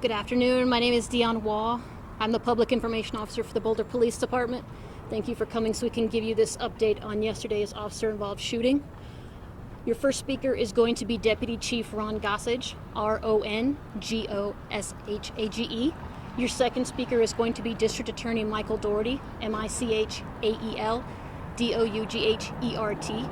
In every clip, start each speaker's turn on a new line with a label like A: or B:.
A: Good afternoon. My name is Dion Waugh. I'm the Public Information Officer for the Boulder Police Department. Thank you for coming so we can give you this update on yesterday's officer-involved shooting. Your first speaker is going to be Deputy Chief Ron Gossage, Rongoshage. Your second speaker is going to be District Attorney Michael Dougherty, Michael Dougherty.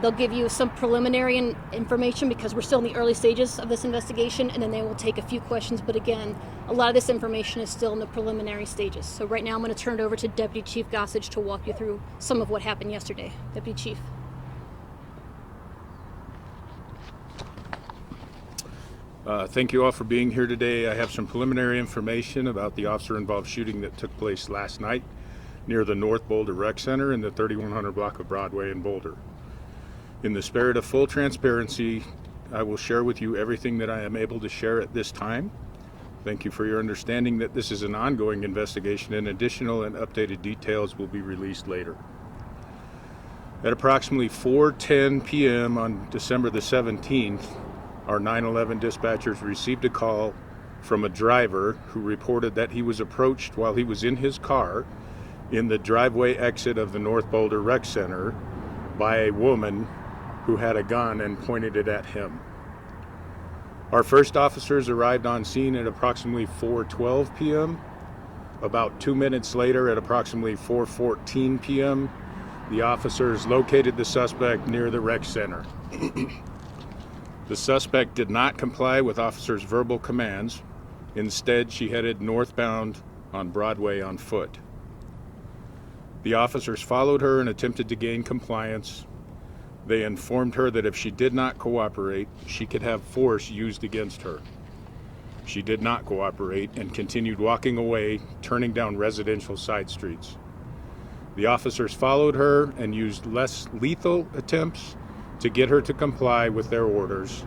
A: They'll give you some preliminary information because we're still in the early stages of this investigation, and then they will take a few questions. But again, a lot of this information is still in the preliminary stages. So right now I'm going to turn it over to Deputy Chief Gossage to walk you through some of what happened yesterday. Deputy Chief.
B: Thank you all for being here today. I have some preliminary information about the officer-involved shooting that took place last night near the North Boulder Rec Center in the 3100 block of Broadway in Boulder. In the spirit of full transparency, I will share with you everything that I am able to share at this time. Thank you for your understanding that this is an ongoing investigation and additional and updated details will be released later. At approximately 4:10 p.m. on December the 17th, our 911 dispatchers received a call from a driver who reported that he was approached while he was in his car in the driveway exit of the North Boulder Rec Center by a woman who had a gun and pointed it at him. Our first officers arrived on scene at approximately 4:12 p.m. About 2 minutes later, at approximately 4:14 p.m., the officers located the suspect near the rec center. The suspect did not comply with officers' verbal commands. Instead, she headed northbound on Broadway on foot. The officers followed her and attempted to gain compliance. They informed her that if she did not cooperate, she could have force used against her. She did not cooperate and continued walking away, turning down residential side streets. The officers followed her and used less lethal attempts to get her to comply with their orders.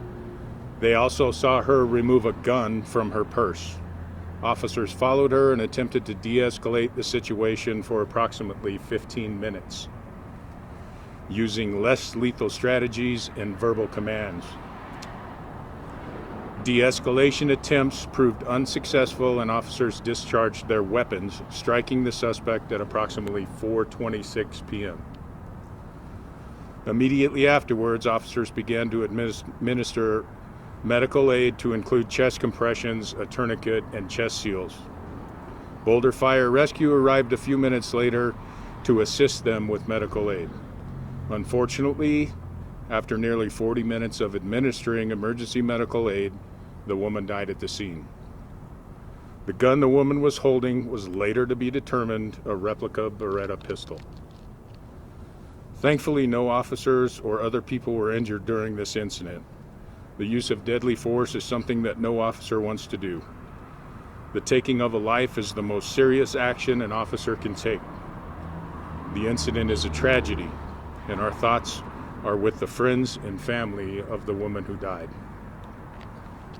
B: They also saw her remove a gun from her purse. Officers followed her and attempted to de-escalate the situation for approximately 15 minutes, using less lethal strategies and verbal commands. De-escalation attempts proved unsuccessful and officers discharged their weapons, striking the suspect at approximately 4:26 p.m. Immediately afterwards, officers began to administer medical aid to include chest compressions, a tourniquet, and chest seals. Boulder Fire Rescue arrived a few minutes later to assist them with medical aid. Unfortunately, after nearly 40 minutes of administering emergency medical aid, the woman died at the scene. The gun the woman was holding was later to be determined a replica Beretta pistol. Thankfully, no officers or other people were injured during this incident. The use of deadly force is something that no officer wants to do. The taking of a life is the most serious action an officer can take. The incident is a tragedy, and our thoughts are with the friends and family of the woman who died.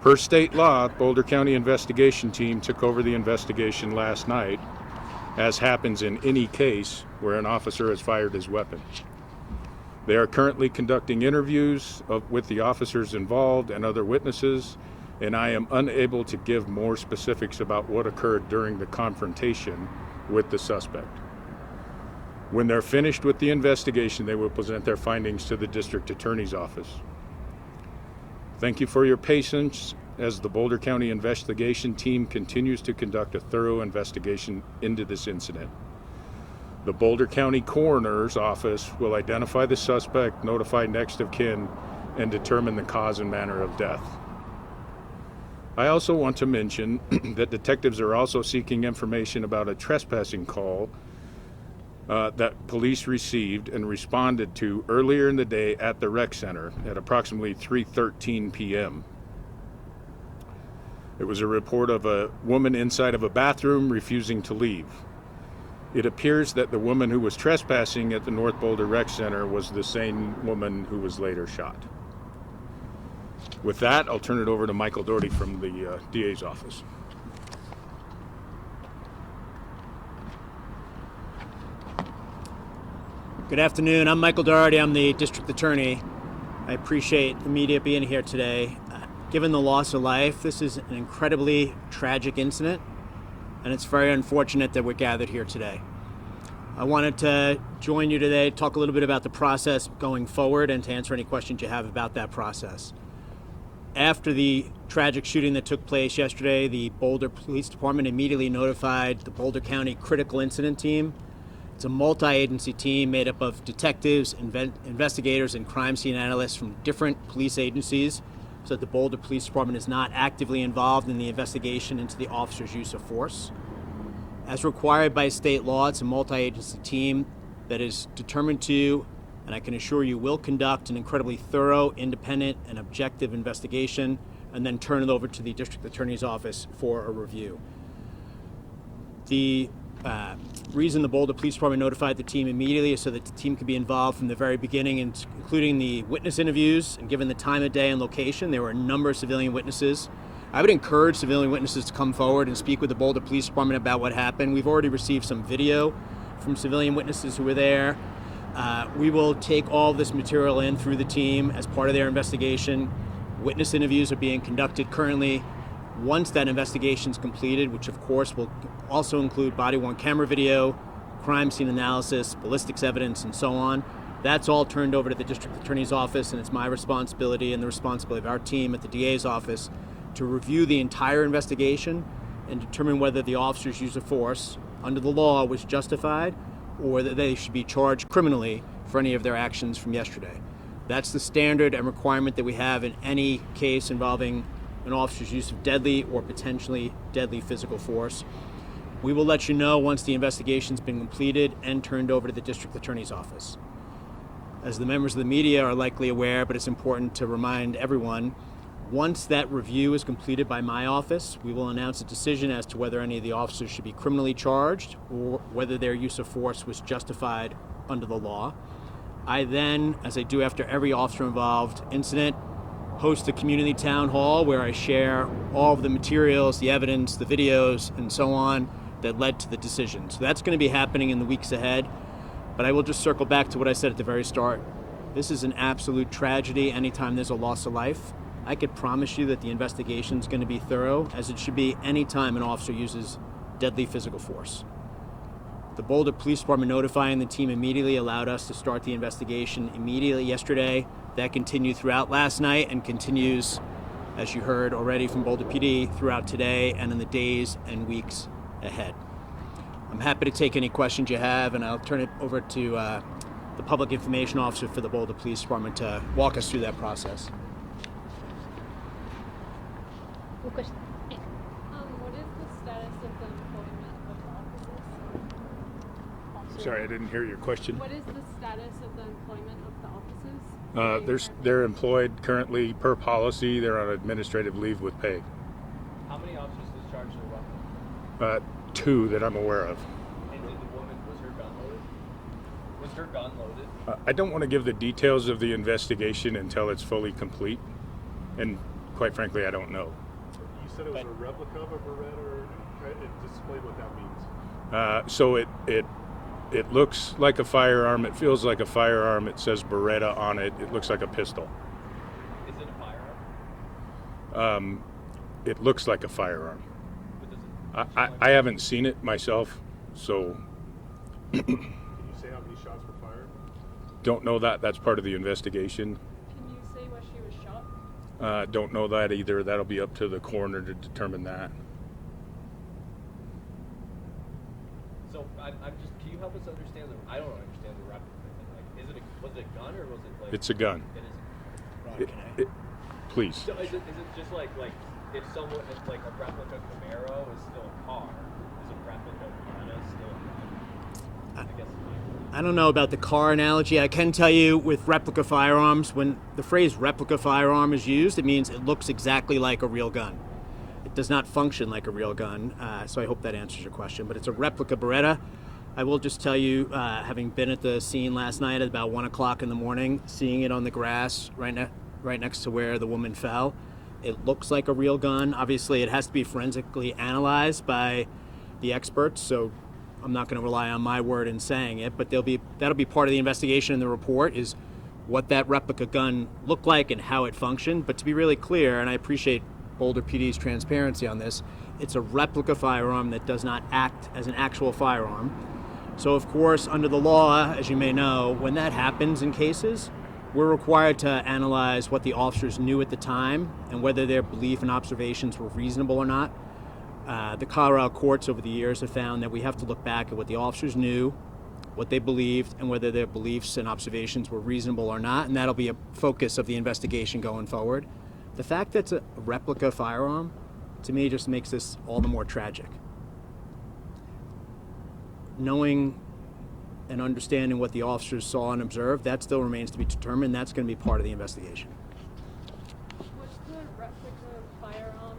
B: Per state law, Boulder County Investigation Team took over the investigation last night, as happens in any case where an officer has fired his weapon. They are currently conducting interviews with the officers involved and other witnesses, and I am unable to give more specifics about what occurred during the confrontation with the suspect. When they're finished with the investigation, they will present their findings to the District Attorney's Office. Thank you for your patience as the Boulder County Investigation Team continues to conduct a thorough investigation into this incident. The Boulder County Coroner's Office will identify the suspect, notify next of kin, and determine the cause and manner of death. I also want to mention that detectives are also seeking information about a trespassing call that police received and responded to earlier in the day at the rec center at approximately 3:13 p.m. It was a report of a woman inside of a bathroom refusing to leave. It appears that the woman who was trespassing at the North Boulder Rec Center was the same woman who was later shot. With that, I'll turn it over to Michael Dougherty from the DA's office.
C: Good afternoon. I'm Michael Dougherty. I'm the district attorney. I appreciate the media being here today. given the loss of life, this is an incredibly tragic incident, and it's very unfortunate that we're gathered here today. I wanted to join you today to talk a little bit about the process going forward and to answer any questions you have about that process. After the tragic shooting that took place yesterday, the Boulder Police Department immediately notified the Boulder County Critical Incident Team. It's a multi-agency team made up of detectives, investigators, and crime scene analysts from different police agencies, so that the Boulder Police Department is not actively involved in the investigation into the officer's use of force. As required by state law, it's a multi-agency team that is determined to, and I can assure you will conduct, an incredibly thorough, independent, and objective investigation, and then turn it over to the District Attorney's Office for a review. The reason the Boulder Police Department notified the team immediately is so that the team could be involved from the very beginning, including the witness interviews. And given the time of day and location, there were a number of civilian witnesses. I would encourage civilian witnesses to come forward and speak with the Boulder Police Department about what happened. We've already received some video from civilian witnesses who were there. We will take all of this material in through the team as part of their investigation. Witness interviews are being conducted currently. Once that investigation is completed, which of course will also include body-worn camera video, crime scene analysis, ballistics evidence, and so on, that's all turned over to the District Attorney's Office, and it's my responsibility and the responsibility of our team at the DA's office to review the entire investigation and determine whether the officer's use of force under the law was justified or that they should be charged criminally for any of their actions from yesterday. That's the standard and requirement that we have in any case involving an officer's use of deadly or potentially deadly physical force. We will let you know once the investigation's been completed and turned over to the District Attorney's Office. As the members of the media are likely aware, but it's important to remind everyone, once that review is completed by my office, we will announce a decision as to whether any of the officers should be criminally charged or whether their use of force was justified under the law. I then, as I do after every officer-involved incident, host a community town hall where I share all of the materials, the evidence, the videos, and so on that led to the decision. So that's going to be happening in the weeks ahead. But I will just circle back to what I said at the very start. This is an absolute tragedy anytime there's a loss of life. I could promise you that the investigation is going to be thorough, as it should be any time an officer uses deadly physical force. The Boulder Police Department notifying the team immediately allowed us to start the investigation immediately yesterday. That continued throughout last night and continues, as you heard already from Boulder PD, throughout today and in the days and weeks ahead. I'm happy to take any questions you have, and I'll turn it over to the Public Information Officer for the Boulder Police Department to walk us through that process.
D: What is the status of the employment of the officers?
B: Sorry, I didn't hear your question.
D: What is the status of the employment of the officers?
B: They're employed currently per policy. They're on administrative leave with pay.
E: How many officers discharged their weapon?
B: 2 that I'm aware of.
E: And did the woman, was her gun loaded? Was her gun loaded?
B: I don't want to give the details of the investigation until it's fully complete, and quite frankly, I don't know.
F: You said it was a replica of a Beretta, or try to display what that means.
B: So it looks like a firearm. It feels like a firearm. It says Beretta on it. It looks like a pistol.
E: Is it a firearm?
B: It looks like a firearm.
E: But does it
B: I haven't seen it myself, so
F: Can you say how many shots were fired?
B: don't know that. That's part of the investigation.
D: Can you say where she was shot?
B: Don't know that either. That'll be up to the coroner to determine that.
E: So I'm just. Can you help us understand the? I don't understand the replica thing. Like, was it a gun or was it like?
B: It's a gun.
E: It is.
B: Please.
E: So is it just like if someone if like a replica Camaro is still a car, is a replica Beretta still a gun? I guess.
C: I don't know about the car analogy. I can tell you with replica firearms, when the phrase replica firearm is used, it means it looks exactly like a real gun. It does not function like a real gun, so I hope that answers your question. But it's a replica Beretta. I will just tell you, having been at the scene last night at about 1 o'clock in the morning, seeing it on the grass right next to where the woman fell, it looks like a real gun. Obviously, it has to be forensically analyzed by the experts, so I'm not going to rely on my word in saying it, but that'll be part of the investigation in the report, is what that replica gun looked like and how it functioned. But to be really clear, and I appreciate Boulder PD's transparency on this, it's a replica firearm that does not act as an actual firearm. So of course, under the law, as you may know, when that happens in cases, we're required to analyze what the officers knew at the time and whether their belief and observations were reasonable or not. The Colorado courts over the years have found that we have to look back at what the officers knew, what they believed, and whether their beliefs and observations were reasonable or not, and that'll be a focus of the investigation going forward. The fact that it's a replica firearm, to me, just makes this all the more tragic. Knowing and understanding what the officers saw and observed, that still remains to be determined. That's going to be part of the investigation.
D: Was the replica firearm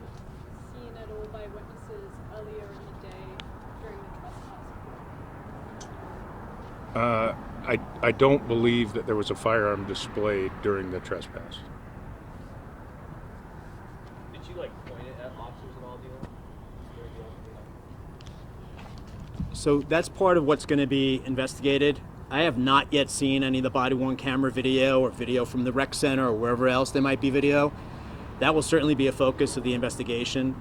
D: seen at all by witnesses earlier in the day during the trespass?
B: I don't believe that there was a firearm displayed during the trespass.
E: Did you like point it at officers at all, do you know?
C: So that's part of what's going to be investigated. I have not yet seen any of the body-worn camera video or video from the rec center or wherever else there might be video. That will certainly be a focus of the investigation.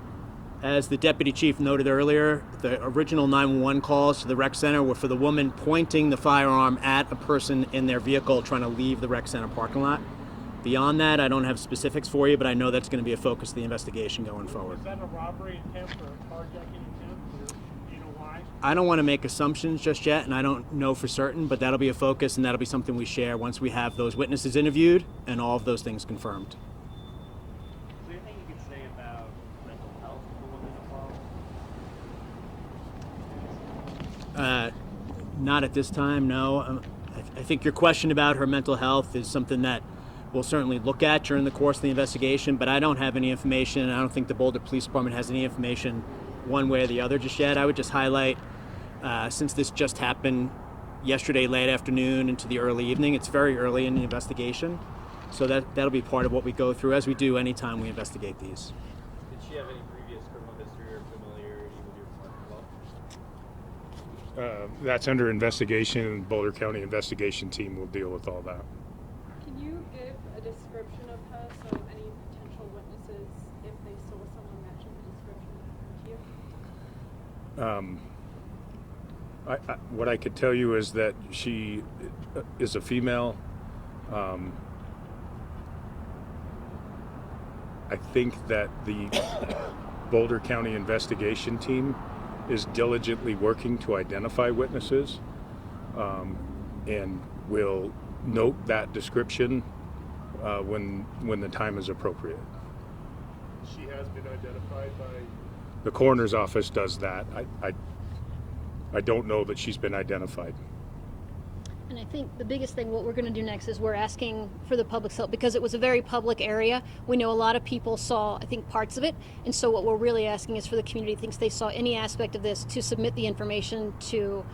C: As the deputy chief noted earlier, the original 911 calls to the rec center were for the woman pointing the firearm at a person in their vehicle trying to leave the rec center parking lot. Beyond that, I don't have specifics for you, but I know that's going to be a focus of the investigation going forward.
G: Was that a robbery attempt or a carjacking attempt, or do you know why?
C: I don't want to make assumptions just yet, and I don't know for certain, but that'll be a focus, and that'll be something we share once we have those witnesses interviewed and all of those things confirmed.
E: Is there anything you could say about mental health of the woman involved?
C: Not at this time, no. I think your question about her mental health is something that we'll certainly look at during the course of the investigation, but I don't have any information, and I don't think the Boulder Police Department has any information one way or the other just yet. I would just highlight, since this just happened yesterday late afternoon into the early evening, it's very early in the investigation, so that'll be part of what we go through, as we do anytime we investigate these.
E: Did she have any previous criminal history or familiarity with your partner at all?
B: That's under investigation, and Boulder County investigation team will deal with all that.
D: Can you give a description of her so any potential witnesses, if they saw someone matching the description, to you?
B: What I could tell you is that she is a female. I think that the Boulder County investigation team is diligently working to identify witnesses, and will note that description when the time is appropriate.
F: She has been identified by.
B: The coroner's office does that. I don't know that she's been identified.
A: And I think the biggest thing, what we're going to do next is we're asking for the public's help, because it was a very public area. We know a lot of people saw, I think, parts of it. And so what we're really asking is for the community who thinks they saw any aspect of this to submit the information to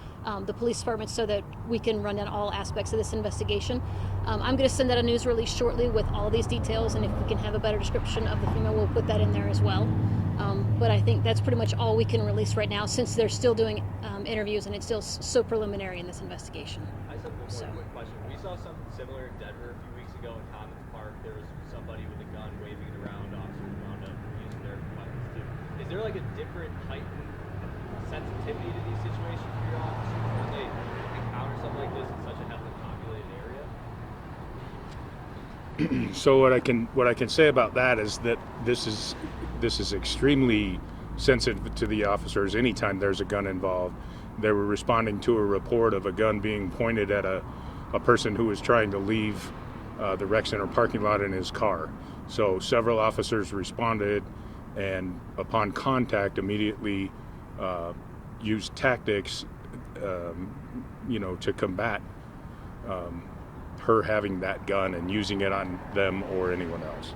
A: the police department so that we can run down all aspects of this investigation. I'm going to send out a news release shortly with all these details, and if we can have a better description of the female, we'll put that in there as well. But I think that's pretty much all we can release right now, since they're still doing interviews and it's still so preliminary in this investigation.
E: I just have one more quick question. We saw something similar in Denver a few weeks ago in Commons Park. There was somebody with a gun waving it around, officers wound up using their weapons too. Is there like a different heightened sensitivity to these situations for your officers when they encounter something like this in such a heavily populated area?
B: So what I can say about that is that this is extremely sensitive to the officers anytime there's a gun involved. They were responding to a report of a gun being pointed at a person who was trying to leave the rec center parking lot in his car. So several officers responded, and upon contact immediately used tactics to combat her having that gun and using it on them or anyone else.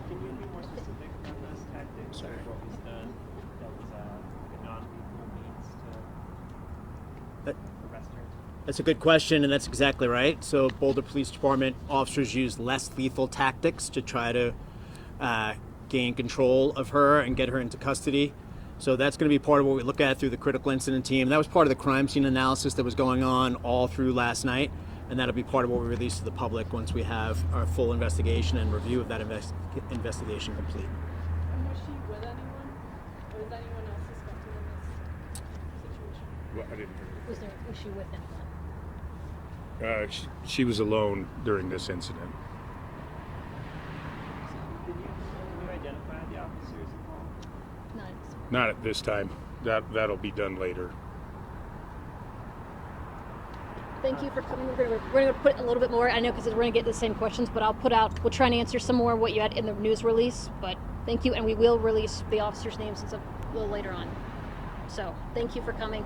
G: Can you be more specific on those tactics, or what was done that was a non-lethal means to arrest her?
C: That's a good question, and that's exactly right. So Boulder Police Department officers use less lethal tactics to try to gain control of her and get her into custody. So that's going to be part of what we look at through the critical incident team. That was part of the crime scene analysis that was going on all through last night. and that'll be part of what we release to the public once we have our full investigation and review of that investigation complete.
D: And was she with anyone? Or is anyone else suspected in this situation?
B: Well, I didn't hear
A: Was she with him?
B: she was alone during this incident.
G: Can you identify the officers involved?
B: Not at this time. That'll be done later.
A: Thank you for coming. We're going to put a little bit more. I know because we're going to get the same questions, but we'll try and answer some more of what you had in the news release. But thank you, and we will release the officers' names a little later on. So thank you for coming.